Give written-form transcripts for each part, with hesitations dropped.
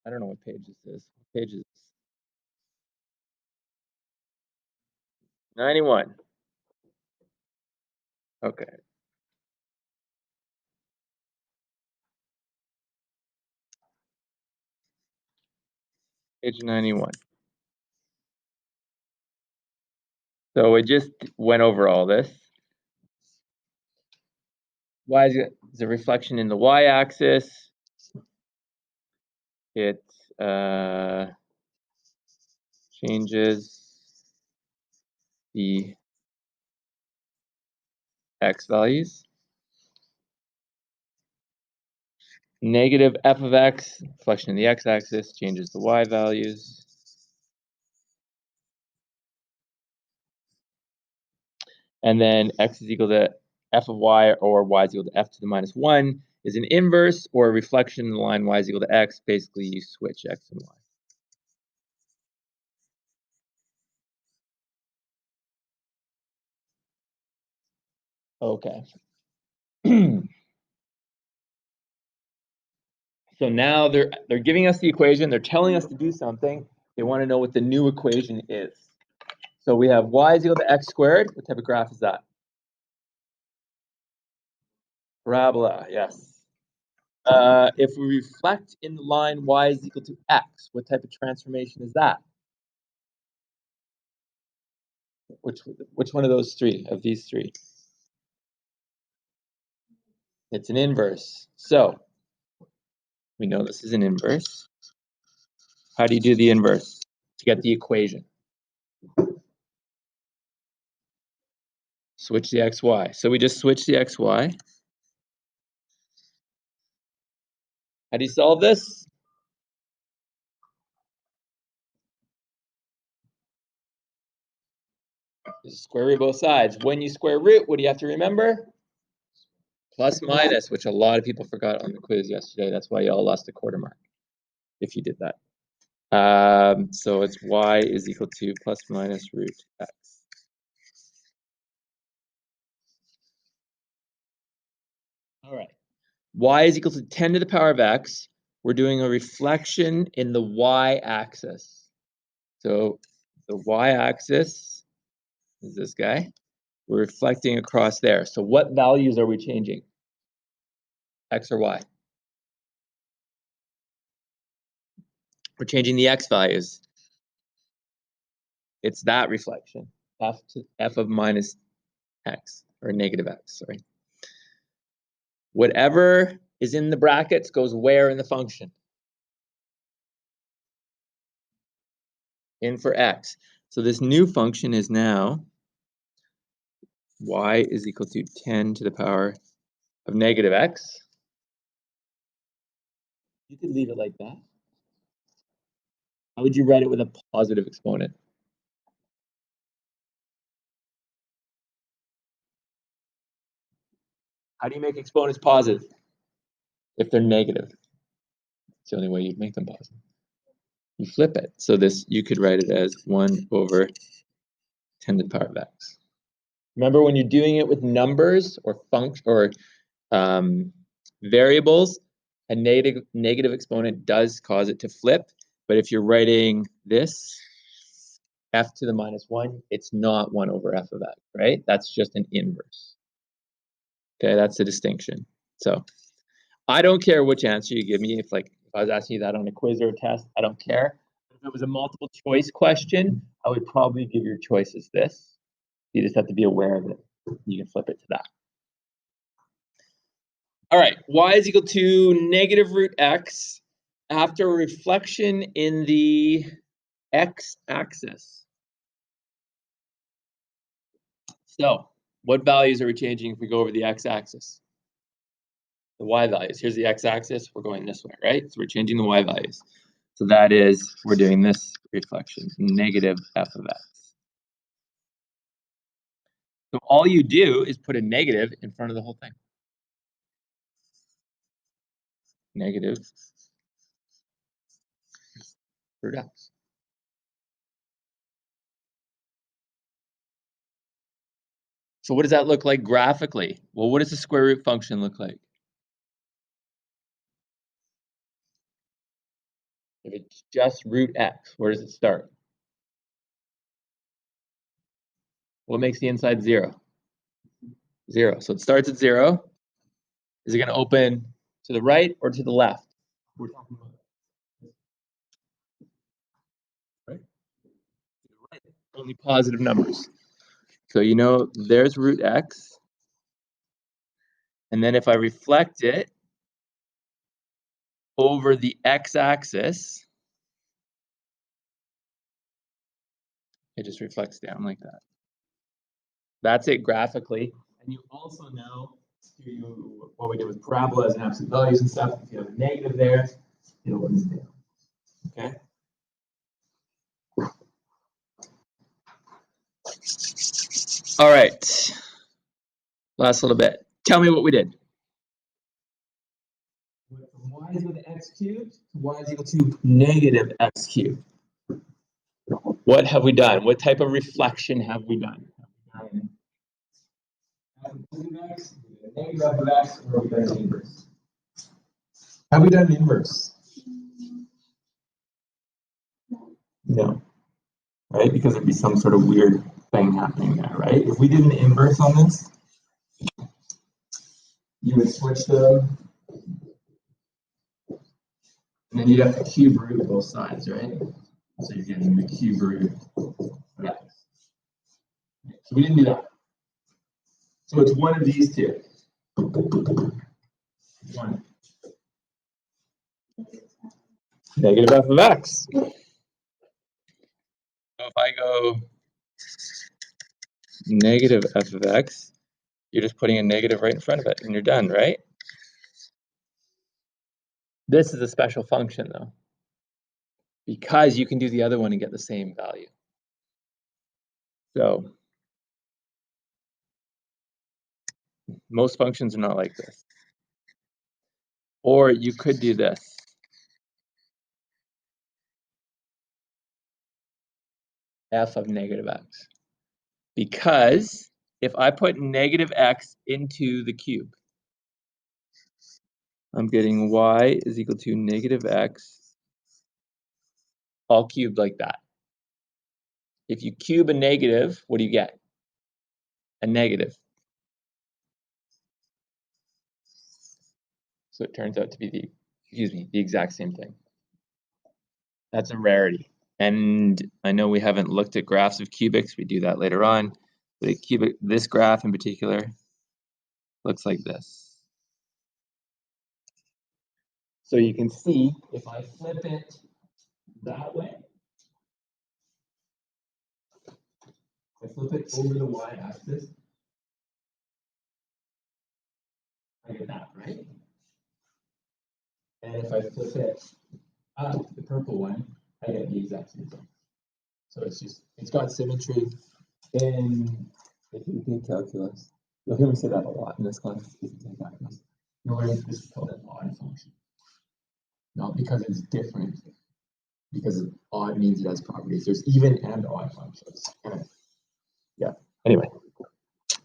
I don't know what page this is. What page is this? 91. Okay. Page 91. So we just went over all this. Y is a reflection in the y-axis. It changes the x values. Negative f of x, reflection in the x-axis, changes the y values. And then x is equal to f of y, or y is equal to f to the minus 1 is an inverse or a reflection in the line y is equal to x. Basically, you switch x and y. Okay. So now they're giving us the equation. They're telling us to do something. They want to know what the new equation is. So we have y is equal to x squared. What type of graph is that? Parabola, yes. If we reflect in the line y is equal to x, what type of transformation is that? Which one of those three, of these three? It's an inverse. So we know this is an inverse. How do you do the inverse to get the equation? Switch the xy. So we just switch the xy. How do you solve this? Just square root both sides. When you square root, what do you have to remember? Plus minus, which a lot of people forgot on the quiz yesterday. That's why you all lost a quarter mark if you did that. So it's y is equal to plus minus root x. All right. Y is equal to 10 to the power of x. We're doing a reflection in the y-axis. So the y-axis is this guy. We're reflecting across there. So what values are we changing? X or y? We're changing the x values. It's that reflection, f of minus x, or negative x, sorry. Whatever is in the brackets goes where in the function? In for x. So this new function is now y is equal to 10 to the power of negative x. You could leave it like that. How would you write it with a positive exponent? How do you make exponents positive if they're negative? It's the only way you'd make them positive. You flip it. So this, you could write it as 1 over 10 to the power of x. Remember, when you're doing it with numbers or variables, a negative exponent does cause it to flip. But if you're writing this, f to the minus 1, it's not 1 over f of x, right? That's just an inverse. Okay, that's the distinction. So I don't care which answer you give me. If I was asking you that on a quiz or a test, I don't care. If it was a multiple choice question, I would probably give your choices this. You just have to be aware of it. You can flip it to that. All right, y is equal to negative root x after reflection in the x-axis. So what values are we changing if we go over the x-axis? The y values. Here's the x-axis. We're going this way, right? So we're changing the y values. So that is, we're doing this reflection, negative f of x. So all you do is put a negative in front of the whole thing. Negative root x. So what does that look like graphically? Well, what does the square root function look like? If it's just root x, where does it start? What makes the inside 0? 0. So it starts at 0. Is it going to open to the right or to the left? We're talking about right? To the right. Only positive numbers. So you know there's root x. And then if I reflect it over the x-axis, it just reflects down like that. That's it graphically. And you also know what we did with parabolas and absolute values and stuff. If you have a negative there, it opens down. Okay. All right. Last little bit. Tell me what we did. Went from y is equal to x cubed to y is equal to negative x cubed. What have we done? What type of reflection have we done? Negative f of x, or have we done an inverse? Have we done an inverse? No. Right? Because it'd be some sort of weird thing happening there, right? If we did an inverse on this, you would switch them, and then you'd have to cube root both sides, right? So you're getting the cube root of x. So we didn't do that. So it's one of these two. One. Negative f of x. So if I go negative f of x, you're just putting a negative right in front of it, and you're done, right? This is a special function, though, because you can do the other one and get the same value. So most functions are not like this. Or you could do this. F of negative x. Because if I put negative x into the cube, I'm getting y is equal to negative x all cubed like that. If you cube a negative, what do you get? A negative. So it turns out to be the exact same thing. That's a rarity. And I know we haven't looked at graphs of cubics. We do that later on. But a cubic, this graph in particular, looks like this. So you can see if I flip it that way, I flip it over the y-axis, I get that, right? And if I flip it up, the purple one, I get the exact same thing. So it's got symmetry. And if you take calculus, you'll hear me say that a lot in this class. If you take calculus, you'll learn this is called an odd function. Not because it's different, because odd means it has properties. There's even and odd functions. Yeah. Anyway.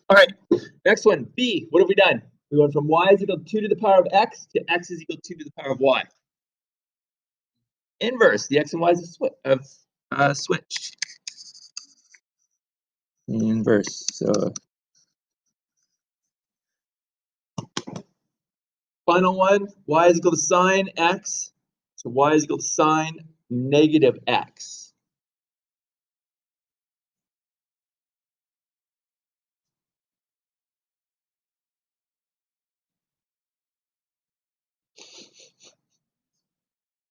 All right. Next one. B. What have we done? We went from y is equal to 2 to the power of x to x is equal to 2 to the power of y. Inverse. The x and y is switched. Inverse. So final one. Y is equal to sine x. So y is equal to sine negative x.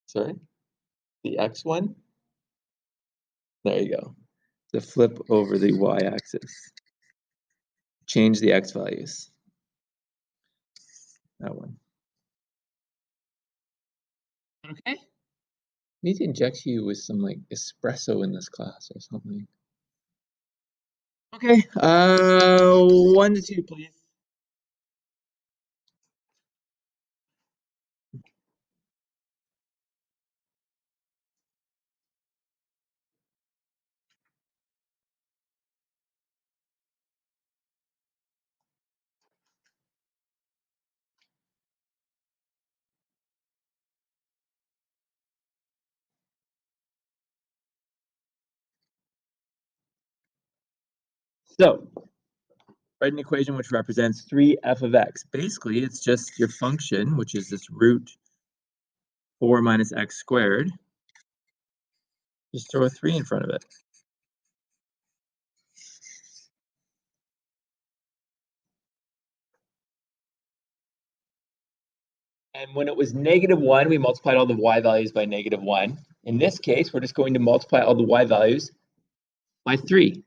Sorry. The x one. There you go. To flip over the y-axis. Change the x values. That one. Okay. Need to inject you with some like espresso in this class or something. Okay. 1 to 2, please. So write an equation which represents 3f of x. Basically, it's just your function, which is this root 4 minus x squared. Just throw a 3 in front of it. And when it was -1, we multiplied all the y values by -1. In this case, we're just going to multiply all the y values by 3.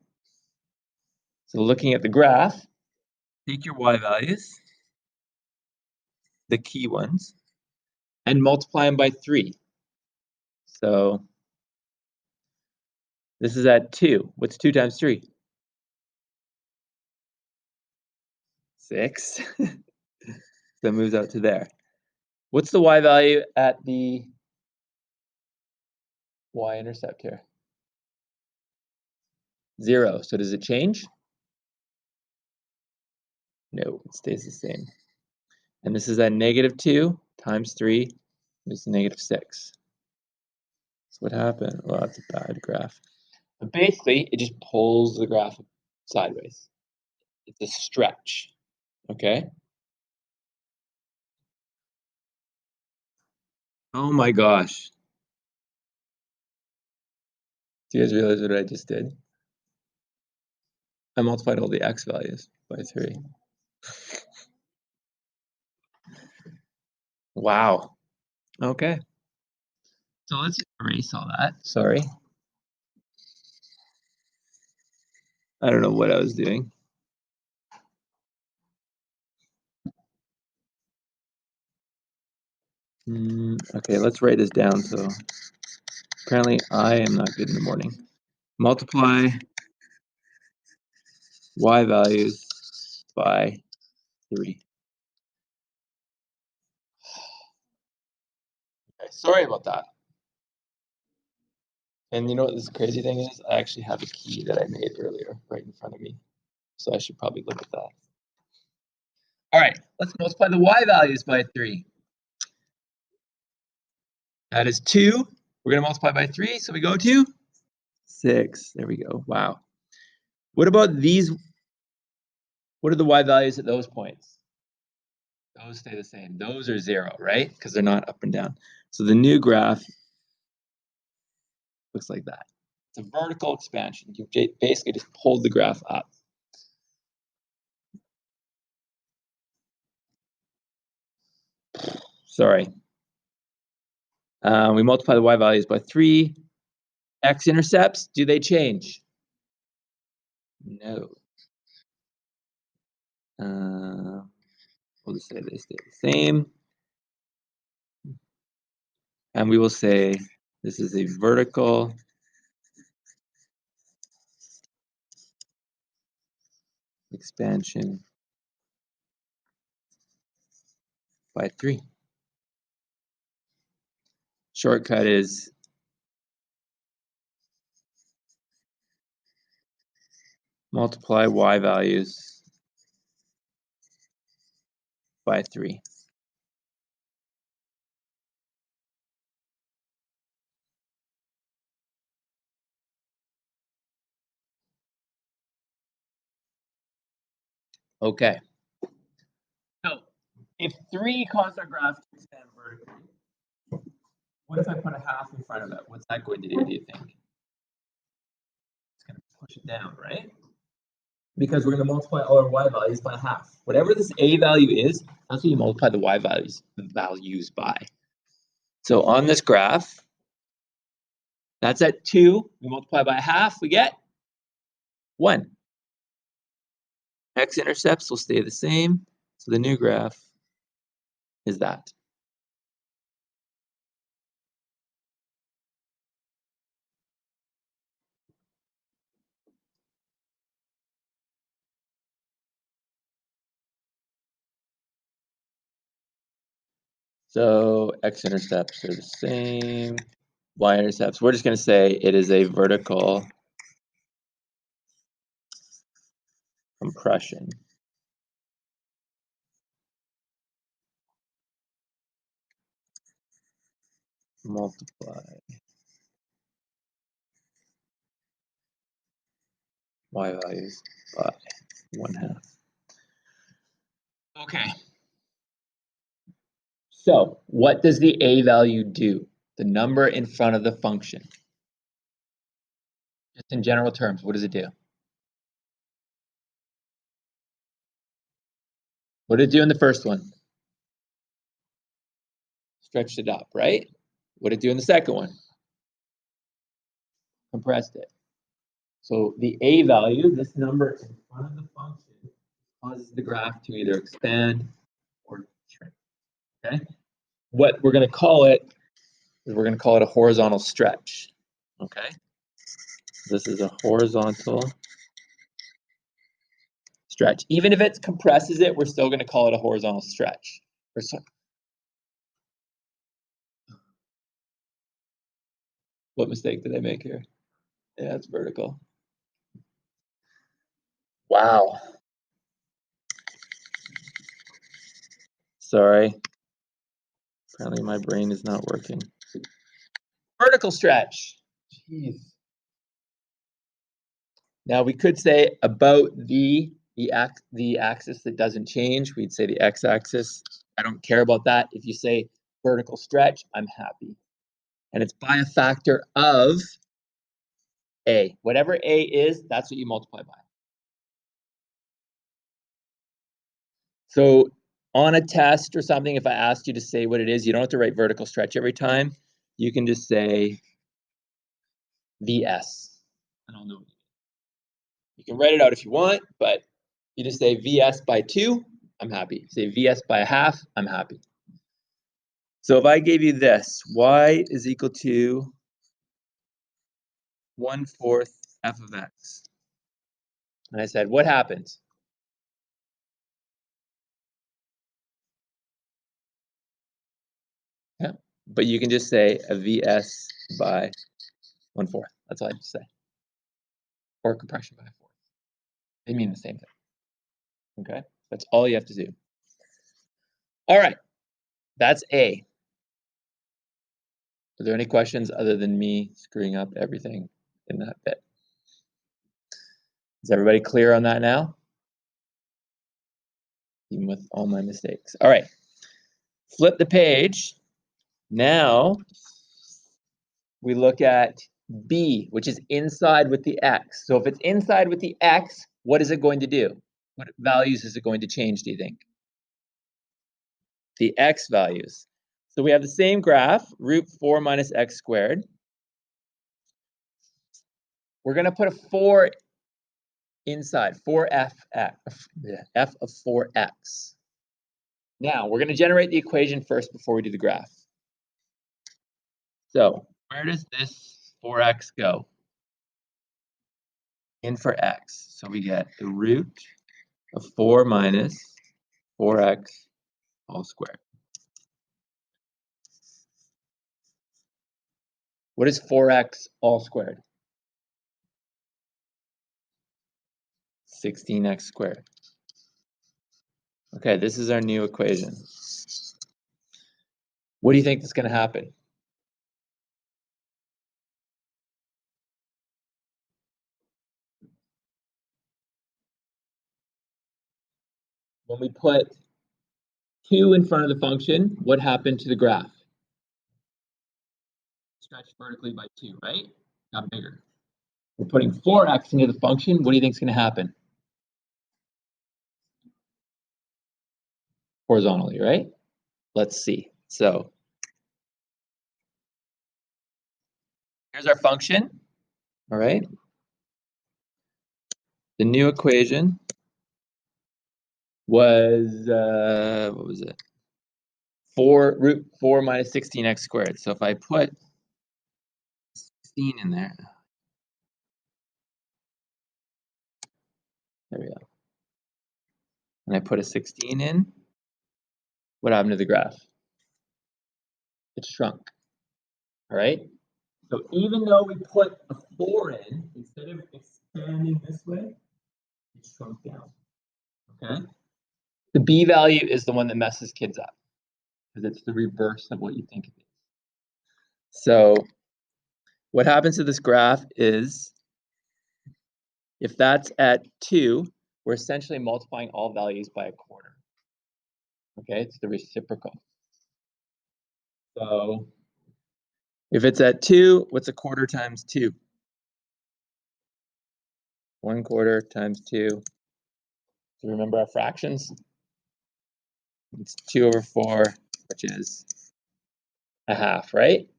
So looking at the graph, take your y values, the key ones, and multiply them by 3. So this is at 2. What's 2 times 3? 6. So it moves out to there. What's the y value at the y-intercept here? 0. So does it change? No, it stays the same. And this is at -2 times 3 is -6. So what happened? Well, that's a bad graph. But basically, it just pulls the graph sideways. It's a stretch, okay? Oh my gosh. Do you guys realize what I just did? I multiplied all the x values by 3. Wow. Okay. So let's erase all that. Sorry. I don't know what I was doing. Okay, let's write this down. So apparently I am not good in the morning. Multiply y values by 3. Okay, sorry about that. And you know what this crazy thing is? I actually have a key that I made earlier right in front of me. So I should probably look at that. All right, let's multiply the y values by 3. That is 2. We're going to multiply by 3, so we go to 6. There we go. Wow. What about these? What are the y values at those points? Those stay the same. Those are 0, right? Because they're not up and down. So the new graph looks like that. It's a vertical expansion. You basically just pulled the graph up. Sorry. We multiply the y values by 3. X-intercepts, do they change? No. We'll just say they stay the same. And we will say this is a vertical expansion by 3. Shortcut is multiply y values by 3. Okay. So if 3 caused our graph to expand vertically, what if I put a half in front of it? What's that going to do you think? It's going to push it down, right? Because we're going to multiply all our y values by half. Whatever this a value is, that's what you multiply the y values by. So on this graph, that's at 2. We multiply by half, we get 1. X-intercepts will stay the same. So the new graph is that. So x-intercepts are the same. Y-intercepts, we're just going to say it is a vertical compression. Multiply y values by 1/2. Okay. So what does the a value do? The number in front of the function. Just in general terms, what does it do? What did it do in the first one? Stretched it up, right? What did it do in the second one? Compressed it. So the a value, this number in front of the function, causes the graph to either expand or shrink, okay? What we're going to call it is we're going to call it a horizontal stretch, okay? This is a horizontal stretch. Even if it compresses it, we're still going to call it a horizontal stretch. What mistake did I make here? Yeah, it's vertical. Wow. Sorry. Apparently my brain is not working. Vertical stretch. Jeez. Now we could say about the axis that doesn't change, we'd say the x-axis. I don't care about that. If you say vertical stretch, I'm happy. And it's by a factor of a. Whatever a is, that's what you multiply by. So on a test or something, if I asked you to say what it is, you don't have to write vertical stretch every time. You can just say VS, and I'll know. You can write it out if you want, but you just say VS by 2, I'm happy. Say VS by 1/2, I'm happy. So if I gave you this, y is equal to 1/4 f of x, and I said, what happens? Yeah, but you can just say a VS by 1/4. That's all I have to say. Or compression by 1/4. They mean the same thing. Okay, that's all you have to do. All right, that's A. Are there any questions other than me screwing up everything in that bit? Is everybody clear on that now? Even with all my mistakes. All right, flip the page. Now we look at B, which is inside with the X. So if it's inside with the X, what is it going to do? What values is it going to change, do you think? The X values. So we have the same graph, root 4 minus x squared. We're going to put a 4 inside, 4f, f of 4x. Now, we're going to generate the equation first before we do the graph. So, where does this 4x go? In for x. So we get the root of 4 minus 4x all squared. What is 4x all squared? 16x squared. Okay, this is our new equation. What do you think is going to happen? When we put 2 in front of the function, what happened to the graph? Stretched vertically by 2, right? Got bigger. We're putting 4x into the function. What do you think is going to happen? Horizontally, right? Let's see. So here's our function. All right. The new equation was, what was it? Root 4 minus 16x squared. So if I put 16 in there, there we go. And I put a 16 in, what happened to the graph? It shrunk. All right. So even though we put a 4 in, instead of expanding this way, it shrunk down. Okay. The B value is the one that messes kids up because it's the reverse of what you think it is. So what happens to this graph is If that's at 2, we're essentially multiplying all values by a quarter. Okay, it's the reciprocal. So if it's at 2, what's a quarter times 2? 1/4 times 2. Do you remember our fractions? It's 2/4, which is a half, right?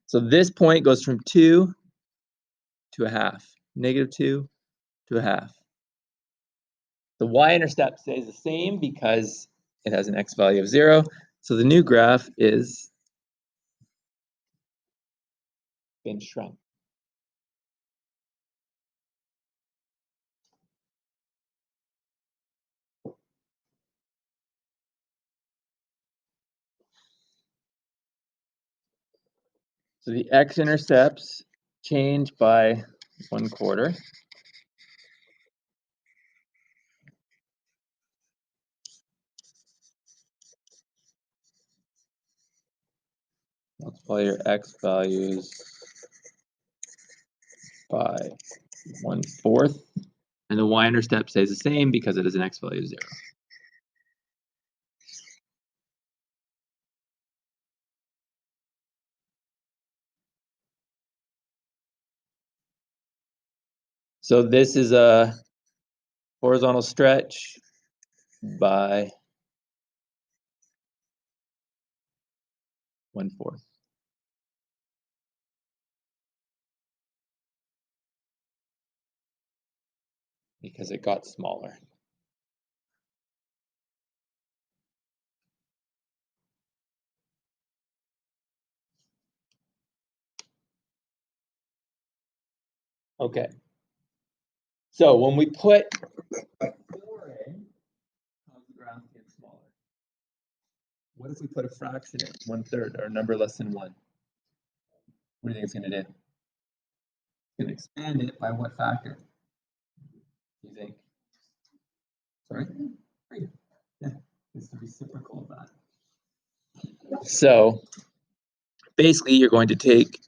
So this point goes from 2 to a half, -2 to a half. The y-intercept stays the same because it has an x value of 0. So the new graph is been shrunk. So the x-intercepts change by 1/4. Multiply your x values by 1/4. And the y-intercept stays the same because it has an x value of 0. So this is a horizontal stretch by 1/4. Because it got smaller. Okay. So when we put 4 in, how's the graph get smaller? What if we put a fraction in, 1/3, or a number less than 1? What do you think it's going to do? It's going to expand it by what factor? Do you think? Sorry? 3. Yeah, it's the reciprocal of that. So basically, you're going to take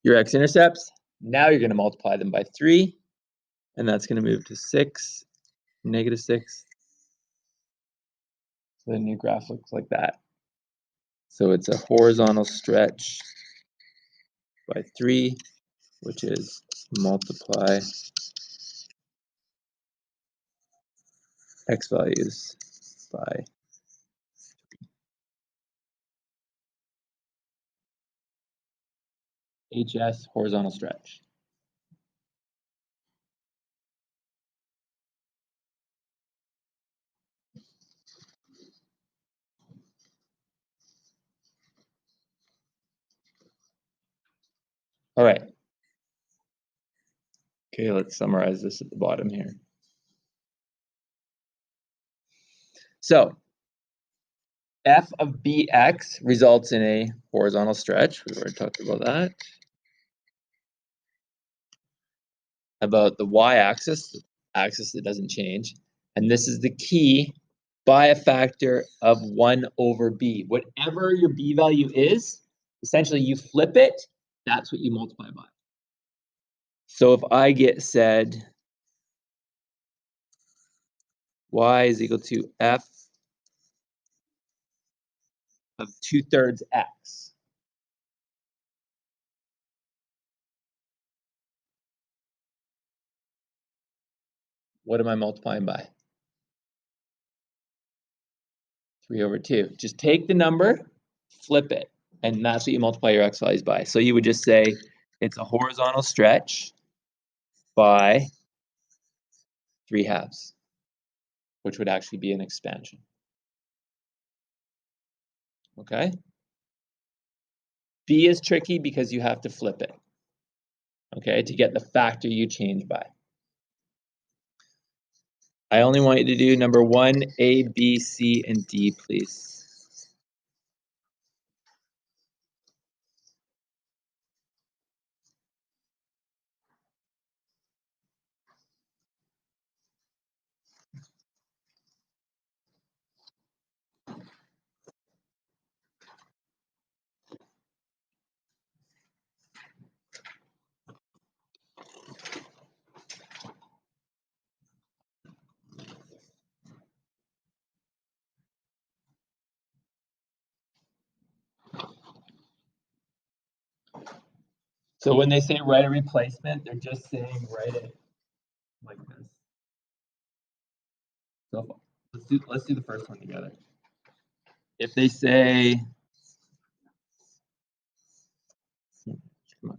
your x-intercepts. Now you're going to multiply them by 3, and that's going to move to 6, -6. So the new graph looks like that. So it's a horizontal stretch by 3, which is multiply x values by HS horizontal stretch. All right. Okay, let's summarize this at the bottom here. So f of bx results in a horizontal stretch. We've already talked about that. About the y-axis, the axis that doesn't change. And this is the key, by a factor of 1/b. Whatever your b value is, essentially you flip it, that's what you multiply by. So if I get said y is equal to f of 2/3 x. What am I multiplying by? 3/2. Just take the number, flip it, and that's what you multiply your x values by. So you would just say it's a horizontal stretch by 3/2, which would actually be an expansion. Okay? B is tricky because you have to flip it, okay, to get the factor you change by. I only want you to do number 1, A, B, C, and D, please. So when they say write a replacement, they're just saying write it like this. So let's do the first one together. If they say, come on.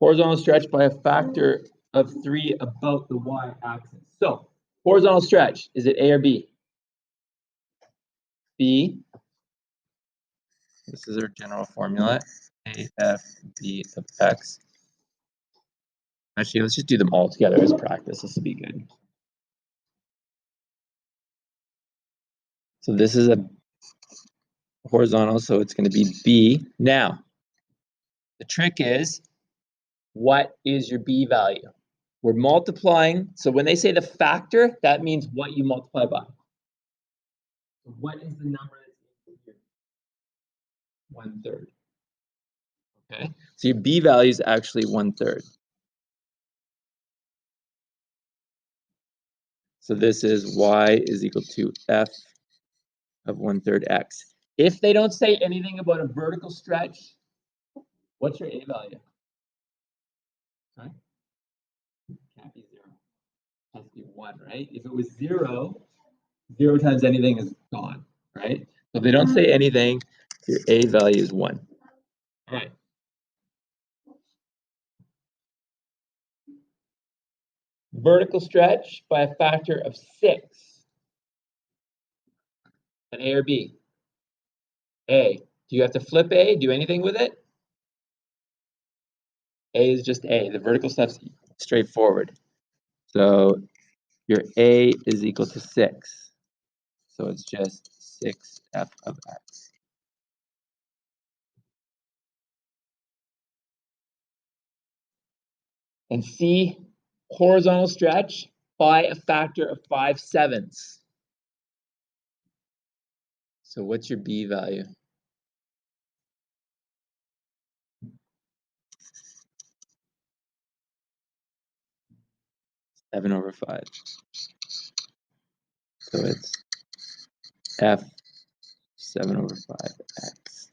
Horizontal stretch by a factor of 3 about the y-axis. So horizontal stretch, is it A or B? B. This is our general formula. A, F, B of X. Actually, let's just do them all together as practice. This will be good. So this is a horizontal, so it's going to be B. Now, the trick is, what is your B value? We're multiplying. So when they say the factor, that means what you multiply by. So what is the number that's here? 1/3. Okay. So your B value is actually 1/3. So this is y is equal to f of 1/3 x. If they don't say anything about a vertical stretch, what's your A value? Sorry? Can't be 0. It has to be 1, right? If it was 0, 0 times anything is gone, right? So if they don't say anything, your A value is 1. All right. Vertical stretch by a factor of 6. An A or B? A. Do you have to flip A? Do anything with it? A is just A. The vertical stuff's straightforward. So your A is equal to 6. So it's just 6f of x. And C, horizontal stretch by a factor of 5/7. So what's your B value? Seven over 5. So it's f 7 over 5x.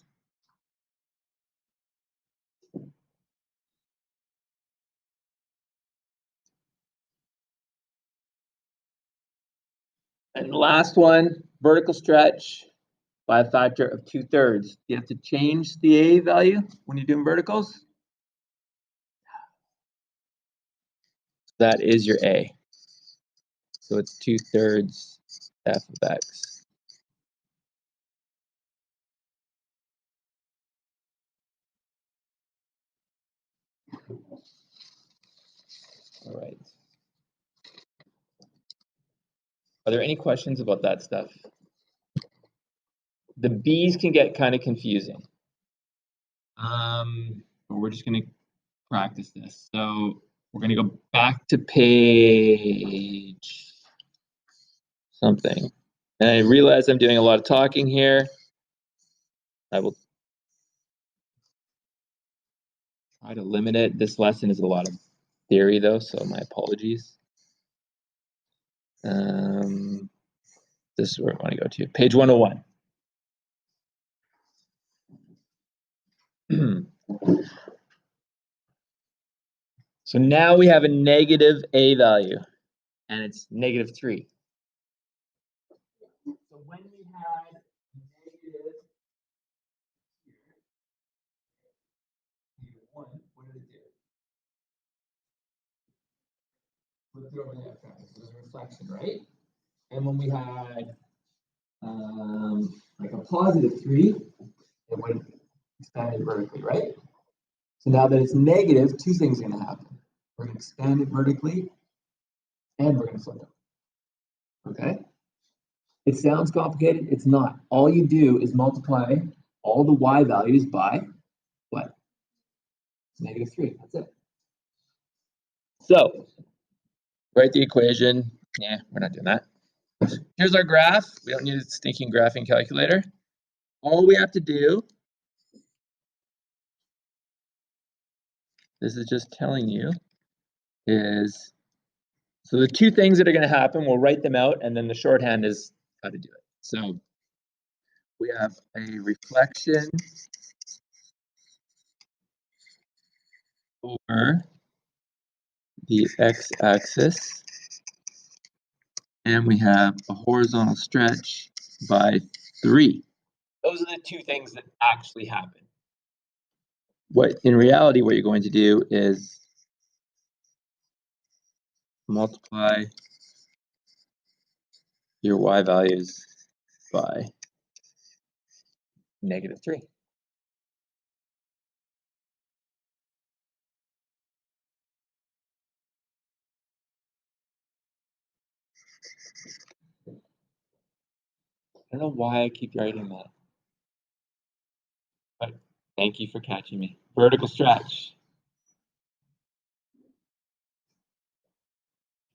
And the last one, vertical stretch by a factor of 2/3. You have to change the A value when you're doing verticals. That is your A. So it's 2/3 f of x. All right. Are there any questions about that stuff? The B's can get kind of confusing. We're just going to practice this. So we're going to go back to page something. And I realize I'm doing a lot of talking here. I will try to limit it. This lesson is a lot of theory though, so my apologies. This is where I want to go to. Page 101. So now we have a negative A value, and it's -3. So when we had negative -1, what did it do? Flipped it over the other side. So there's a reflection, right? And when we had like a +3, it would expand it vertically, right? So now that it's negative, two things are going to happen. We're going to expand it vertically, and we're going to flip it. Okay? It sounds complicated. It's not. All you do is multiply all the y values by what? -3. That's it. So, write the equation. Yeah, we're not doing that. Here's our graph. We don't need a stinking graphing calculator. All we have to do, this is just telling you, is, so the two things that are going to happen, we'll write them out, and then the shorthand is how to do it. So we have a reflection over the x-axis, and we have a horizontal stretch by 3. Those are the two things that actually happen. What in reality, what you're going to do is multiply your y values by -3. I don't know why I keep writing that, but thank you for catching me. Vertical stretch.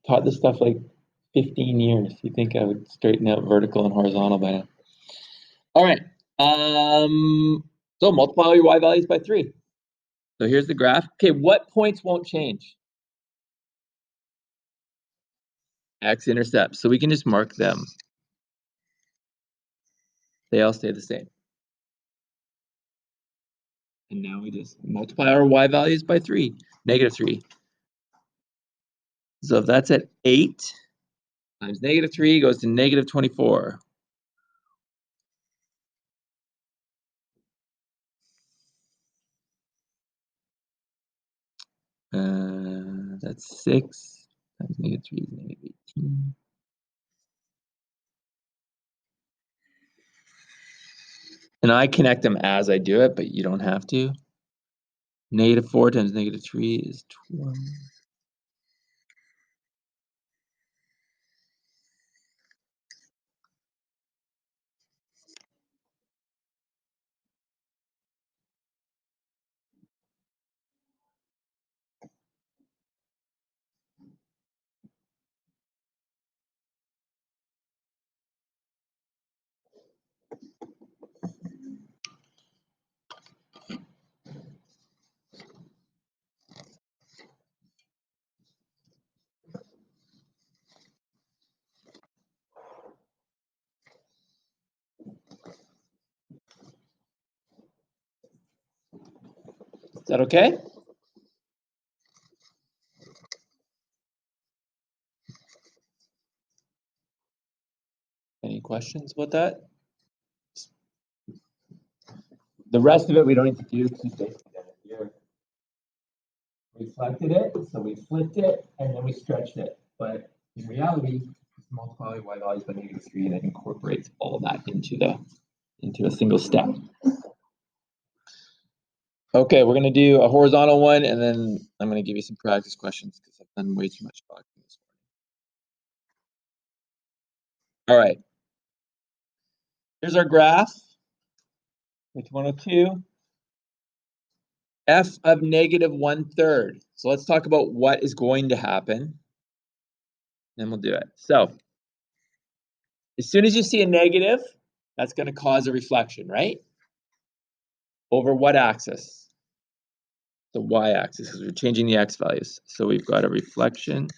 Taught this stuff like 15 years. You think I would straighten out vertical and horizontal by now. All right. So multiply your y values by 3. So here's the graph. Okay, what points won't change? X-intercepts. So we can just mark them. They all stay the same. And now we just multiply our y values by 3, -3. So if that's at 8 times -3 goes to -24. That's 6 times -3 is -18. And I connect them as I do it, but you don't have to. -4 times -3 is 20. Is that okay? Any questions about that? The rest of it we don't need to do. Keep basically done it here. Reflected it, so we flipped it, and then we stretched it. But in reality, just multiply y values by -3 and it incorporates all of that into a single step. Okay, we're gonna do a horizontal one, and then I'm gonna give you some practice questions because I've done way too much talking this morning. All right. Here's our graph. Page 102. F of -1/3. So let's talk about what is going to happen. Then we'll do it. So as soon as you see a negative, that's going to cause a reflection, right? Over what axis? The y-axis, because we're changing the x values. So we've got a reflection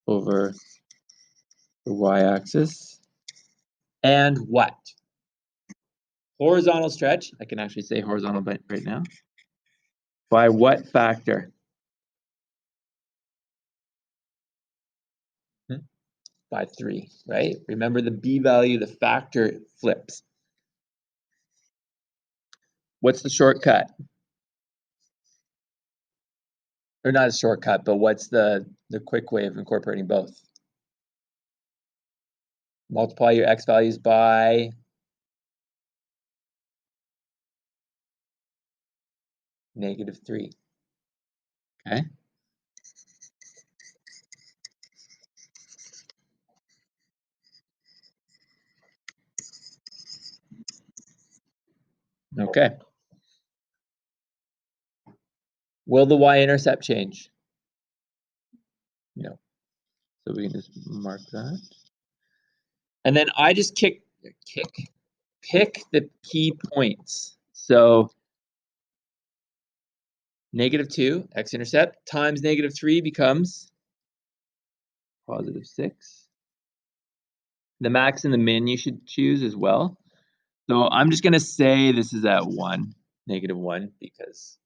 over the y-axis. And what? Horizontal stretch. I can actually say horizontal right now. By what factor? By 3, right? Remember the b value, the factor flips. What's the shortcut? Or not a shortcut, but what's the quick way of incorporating both? Multiply your x values by -3. Okay. Okay. Will the y-intercept change? No. So we can just mark that. And then I just pick the key points. So -2, x-intercept, times -3 becomes +6. The max and the min you should choose as well. So I'm just going to say this is at 1, -1, because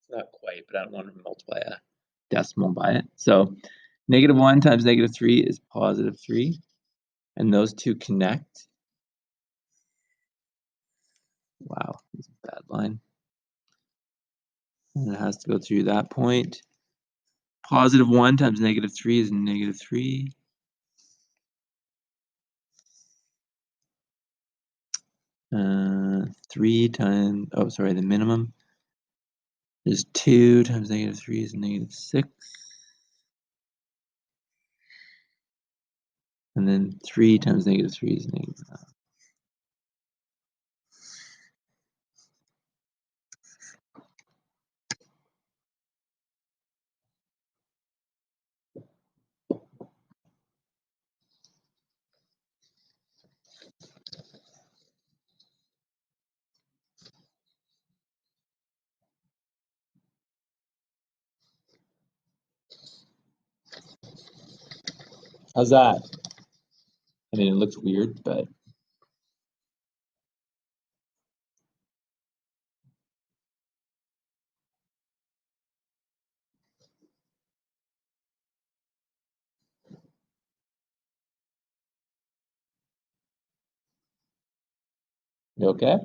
it's not quite, but I don't want to multiply a decimal by it. So -1 times -3 is +3, and those two connect. Wow, that's a bad line. And it has to go through that point. +1 times -3 is -3. 3 times, oh, sorry, the minimum is 2 times -3 is -6. And then 3 times -3 is -9. How's that? I mean, it looks weird, but you okay?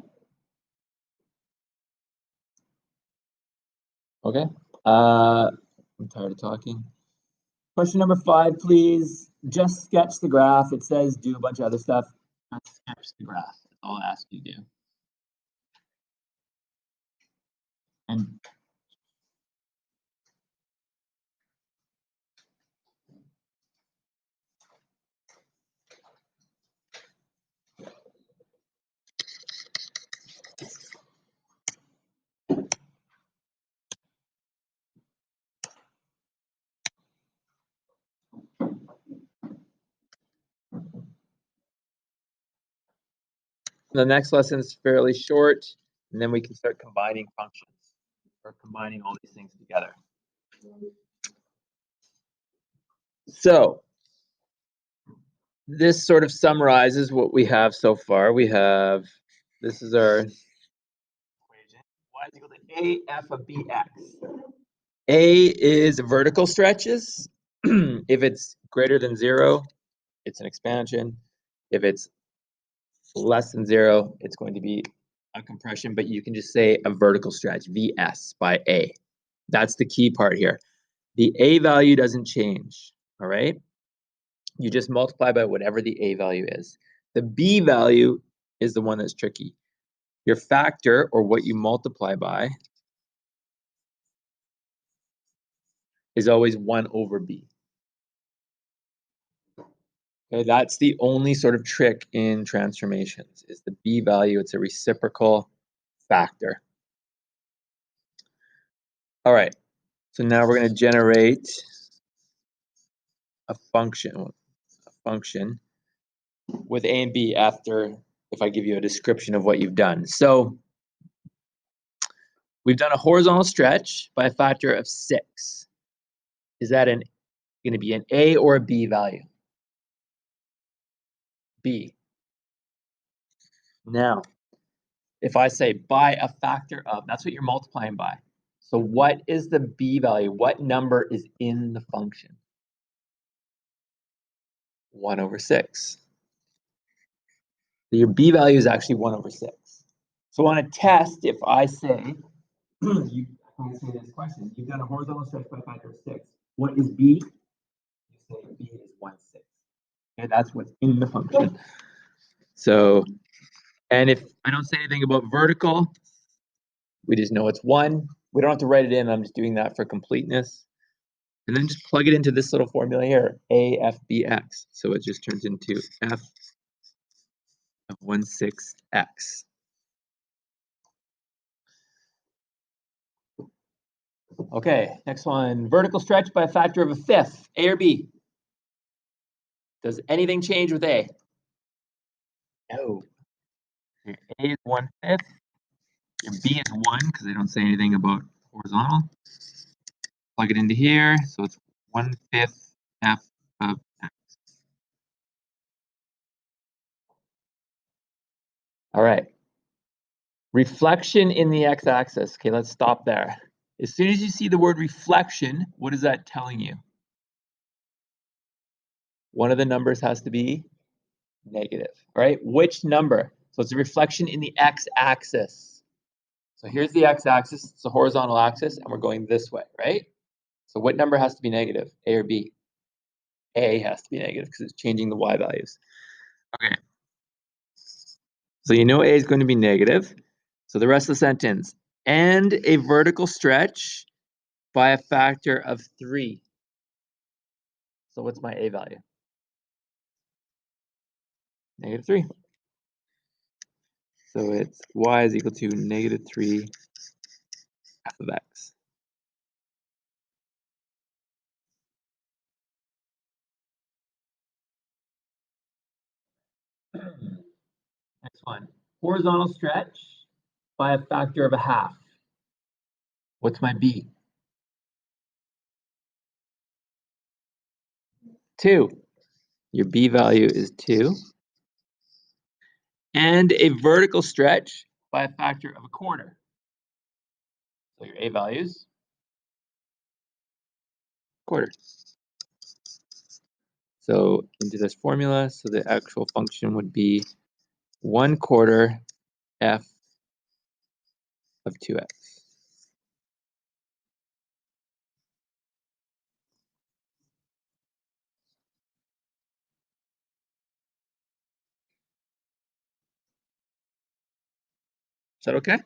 Okay. I'm tired of talking. Question number 5, please. Just sketch the graph. It says do a bunch of other stuff. Just sketch the graph. That's all I ask you to do. And the next lesson is fairly short, and then we can start combining functions or combining all these things together. So this sort of summarizes what we have so far. We have, this is our equation, y is equal to AF of BX. A is vertical stretches. If it's greater than 0, it's an expansion. If it's less than 0, it's going to be a compression, but you can just say a vertical stretch, VS by A. That's the key part here. The A value doesn't change, all right? You just multiply by whatever the A value is. The B value is the one that's tricky. Your factor, or what you multiply by, is always 1 over B. Okay, that's the only sort of trick in transformations, is the B value. It's a reciprocal factor. All right, so now we're going to generate a function with A and B after, if I give you a description of what you've done. So we've done a horizontal stretch by a factor of 6. Is that going to be an A or a B value? B. Now, if I say by a factor of, that's what you're multiplying by. So what is the B value? What number is in the function? 1 over 6. So your B value is actually 1 over 6. So on a test, if I say, if I say this question, you've done a horizontal stretch by a factor of 6. What is B? You say B is 1/6. Okay, that's what's in the function. So, and if I don't say anything about vertical, we just know it's 1. We don't have to write it in. I'm just doing that for completeness. And then just plug it into this little formula here, AFBX. So it just turns into F of 1/6 X. Okay, next one, vertical stretch by a factor of a fifth, A or B? Does anything change with A? No. Your A is 1/5. Your B is 1 because they don't say anything about horizontal. Plug it into here, so it's 1/5 F of X. All right. Reflection in the x-axis. Okay, let's stop there. As soon as you see the word reflection, what is that telling you? One of the numbers has to be negative, right? Which number? So it's a reflection in the x-axis. So here's the x-axis, it's the horizontal axis, and we're going this way, right? So what number has to be negative, A or B? A has to be negative because it's changing the y values. Okay. So you know A is going to be negative. So the rest of the sentence, and a vertical stretch by a factor of 3. So what's my A value? Negative 3. So it's y is equal to negative 3 f of x. Next one. Horizontal stretch by a factor of a half. What's my B? 2. Your B value is 2. And a vertical stretch by a factor of a quarter. So your A values, quarter. So into this formula, so the actual function would be 1/4 f of 2x. Is that okay?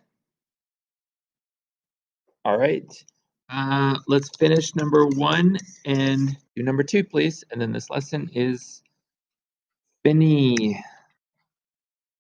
All right. Let's finish number 1 and do number 2, please. And then this lesson is finished.